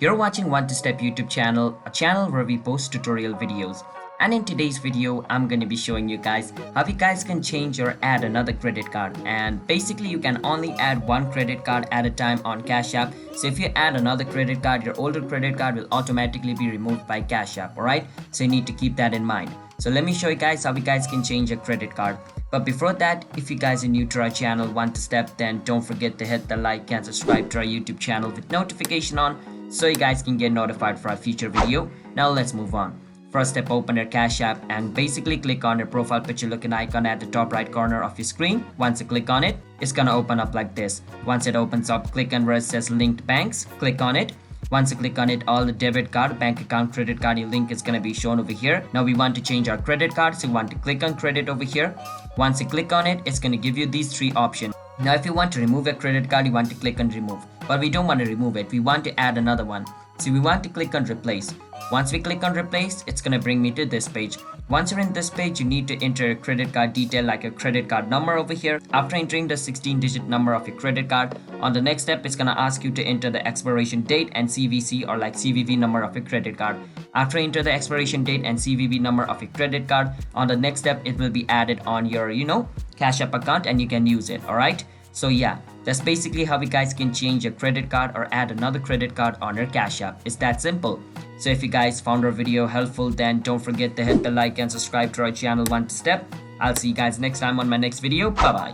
You're watching One to Step YouTube channel, a channel where we post tutorial videos. And in today's video, I'm going to be showing you guys how you guys can change or add another credit card. And basically, you can only add one credit card at a time on Cash App. So if you add another credit card, your older credit card will automatically be removed by Cash App, alright? So you need to keep that in mind. So let me show you guys how you guys can change a credit card. But before that, if you guys are new to our channel, One to Step, then don't forget to hit the like and subscribe to our YouTube channel with notification on, so you guys can get notified for our future video. Now let's move on. First step, open your Cash App and basically click on your profile picture looking icon at the top right corner of your screen. Once you click on it, it's gonna open up like this. Once it opens up, click on where it says linked banks, click on it. Once you click on it, all the debit card, bank account, credit card link is gonna be shown over here. Now we want to change our credit card, so you want to click on credit over here. Once you click on it, it's gonna give you these three options. Now if you want to remove a credit card, you want to click on remove. But we don't want to remove it, we want to add another one. So we want to click on replace. Once we click on replace, it's gonna bring me to this page. Once you're in this page, you need to enter a credit card detail like your credit card number over here. After entering the 16-digit number of your credit card, on the next step, it's gonna ask you to enter the expiration date and CVC or like CVV number of your credit card. After enter the expiration date and CVV number of your credit card, on the next step, it will be added on your, Cash App account and you can use it, alright? So yeah, that's basically how you guys can change your credit card or add another credit card on your Cash App. It's that simple. So if you guys found our video helpful, then don't forget to hit the like and subscribe to our channel One to Step. I'll see you guys next time on my next video. Bye bye.